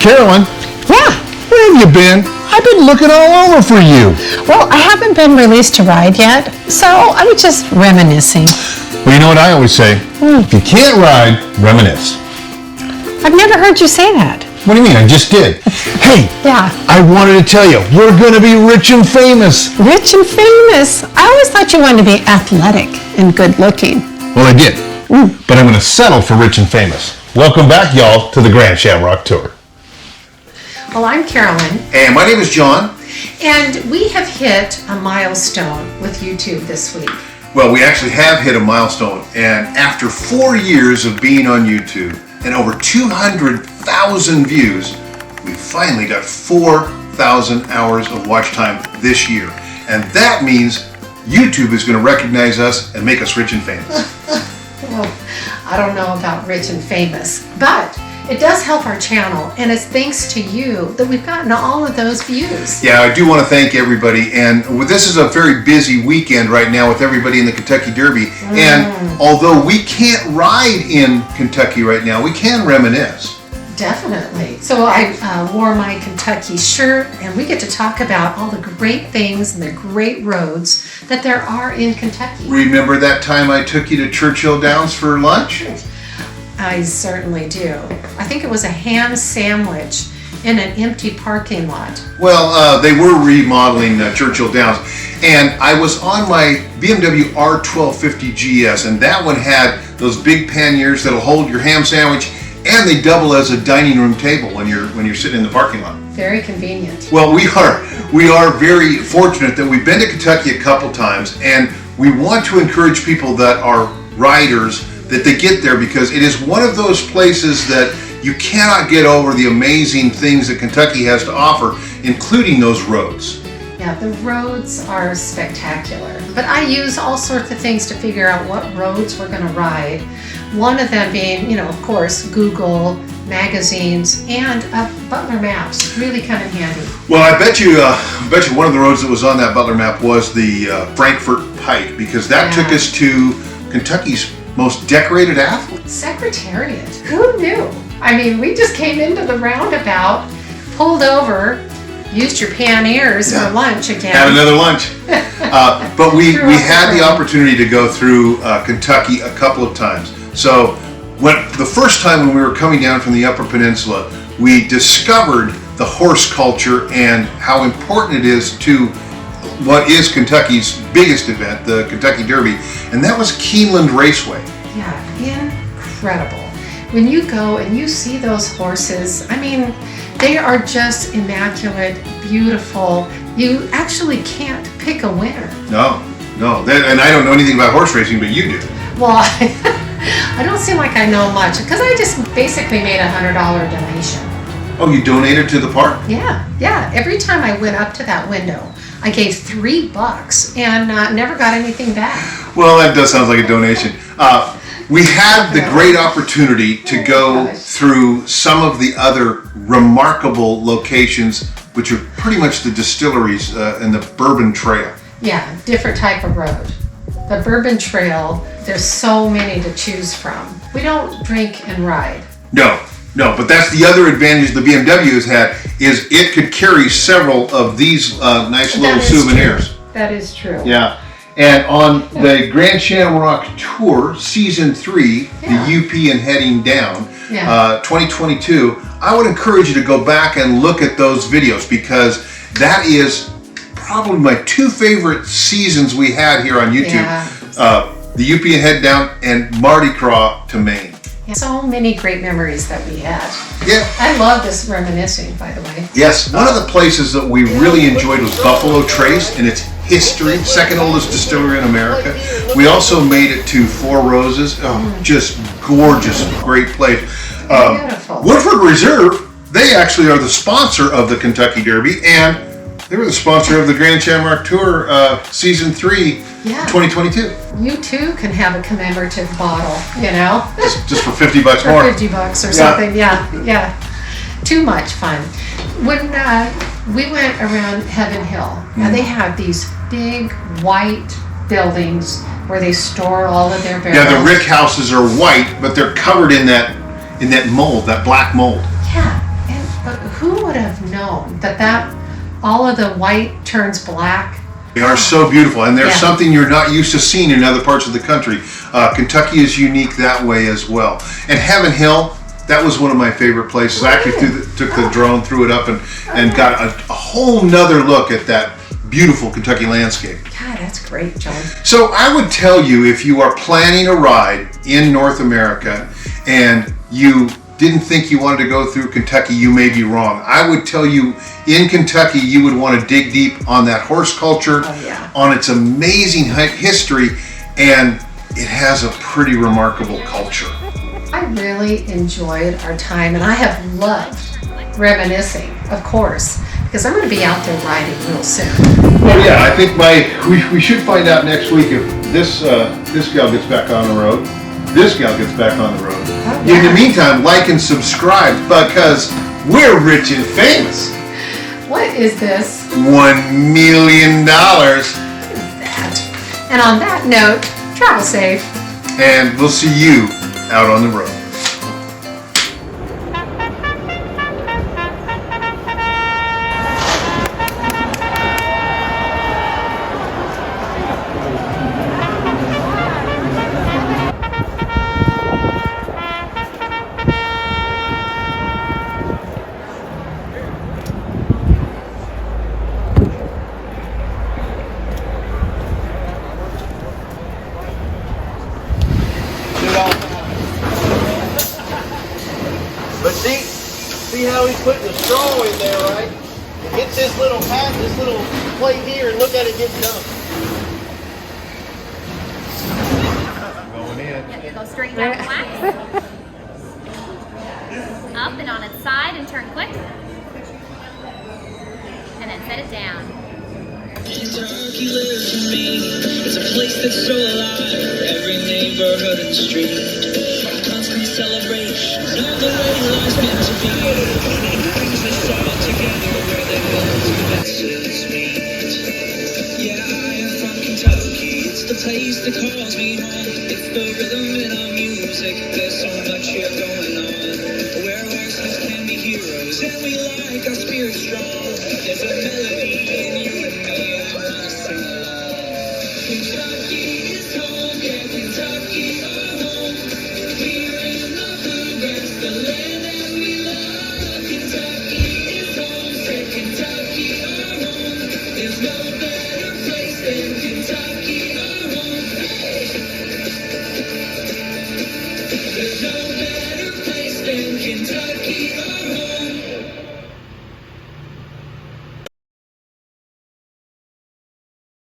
Carolyn. Yeah. Where have you been? I've been looking all over for you. Well, I haven't been released to ride yet, so I was just reminiscing. Well, you know what I always say? If you can't ride, reminisce. I've never heard you say that. What do you mean? I just did. Hey, Yeah. I wanted to tell you, we're going to be rich and famous. Rich and famous. I always thought you wanted to be athletic and good looking. Well, I did. But I'm going to settle for rich and famous. Welcome back, y'all, to the Grand Shamrock Tour. Well, I'm Carolyn, And my name is John. and we have hit a milestone with YouTube this week. Well, we actually have hit a milestone, and after 4 years of being on YouTube and over 200,000 views, we finally got 4,000 hours of watch time this year. And that means YouTube is going to recognize us and make us rich and famous. Well, I don't know about rich and famous, but it does help our channel, and it's thanks to you that we've gotten all of those views. Yeah, I do want to thank everybody, and this is a very busy weekend right now with everybody in the Kentucky Derby. And although we can't ride in Kentucky right now, we can reminisce. Definitely. So I wore my Kentucky shirt, and we get to talk about all the great things and the great roads that there are in Kentucky. Remember that time I took you to Churchill Downs for lunch? I certainly do. I think it was a ham sandwich in an empty parking lot. Well, they were remodeling Churchill Downs, and I was on my BMW R1250 GS, and that one had those big panniers that'll hold your ham sandwich, and they double as a dining room table when you're sitting in the parking lot. Very convenient. Well, we are very fortunate that we've been to Kentucky a couple times, and we want to encourage people that are riders that they get there, because it is one of those places that you cannot get over the amazing things that Kentucky has to offer, including those roads. Yeah, the roads are spectacular. But I use all sorts of things to figure out what roads we're going to ride. One of them being, of course, Google, magazines, and Butler maps. Really kind of handy. Well, I bet you one of the roads that was on that Butler map was the Frankfort Pike, because that took us to Kentucky's most decorated athlete. Secretariat. Who knew? I mean, we just came into the roundabout, pulled over, used your Pioneers for lunch again. Had another lunch. But we had the opportunity to go through Kentucky a couple of times. So the first time when we were coming down from the Upper Peninsula, we discovered the horse culture and how important it is to what is Kentucky's biggest event, the Kentucky Derby, and that was Keeneland Raceway. Yeah, incredible. When you go and you see those horses, I mean, they are just immaculate, beautiful. You actually can't pick a winner. No. And I don't know anything about horse racing, but you do. Well, I don't seem like I know much, because I just basically made a $100 donation. Oh, you donated to the park? Yeah. Every time I went up to that window, I gave $3 and never got anything back. Well, that does sound like a donation. We had the great opportunity to go through some of the other remarkable locations, which are pretty much the distilleries in the Bourbon Trail. Yeah, different type of road. The Bourbon Trail, there's so many to choose from. We don't drink and ride. No, but that's the other advantage the BMW has had, is it could carry several of these nice little souvenirs. True. That is true. Yeah. And on the Grand Shamrock Tour, Season 3, the UP and Heading Down, 2022, I would encourage you to go back and look at those videos, because that is probably my two favorite seasons we had here on YouTube. Yeah. The UP and Head Down and Mardi Gras to Maine. So many great memories that we had. Yeah. I love this reminiscing, by the way. Yes, one of the places that we really enjoyed was Buffalo Trace and its history, second oldest distillery in America. We also made it to Four Roses. Oh, just gorgeous, great place. Beautiful. Woodford Reserve, they actually are the sponsor of the Kentucky Derby, and they were the sponsor of the Grand Shamrock Tour Season 3, 2022. You too can have a commemorative bottle, Just for $50 for more. $50 or something. Yeah. Too much fun. When we went around Heaven Hill, now they have these big white buildings where they store all of their barrels. Yeah, the rick houses are white, but they're covered in that mold, that black mold. Yeah, but known that all of the white turns black. They are so beautiful, and there's Yeah. something you're not used to seeing in other parts of the country. Kentucky is unique that way as well. And Heaven Hill, that was one of my favorite places. I actually took the drone, threw it up, and got a whole nother look at that beautiful Kentucky landscape. God, that's great, John. So I would tell you, if you are planning a ride in North America and you didn't think you wanted to go through Kentucky, you may be wrong. I would tell you, in Kentucky, you would want to dig deep on that horse culture, on its amazing history, and it has a pretty remarkable culture. I really enjoyed our time, and I have loved reminiscing, of course, because I'm going to be out there riding real soon. Well, yeah, I think we should find out next week if this gal gets back on the road. This gal gets back on the road. Oh, In the yeah. meantime, like and subscribe, because we're rich and famous. What is this? $1 million. That. And on that note, travel safe. And we'll see you out on the road. But see how he's putting the straw in there, right? It hits this little hat, this little plate here, and look at it get dumped. Going in. Yep, you go straight down the wax. Up and on its side and turn quick. And then set it down. Kentucky lives in me. It's a place that's so alive. Every neighborhood and street. Constant celebrations of the way life's meant to be. Brings us all together where the hills and messes meet. Yeah, I am from Kentucky. It's the place that calls me home. It's the rhythm in our music. There's so much here going on. Where horses can be heroes and we like our spirits strong. There's a melody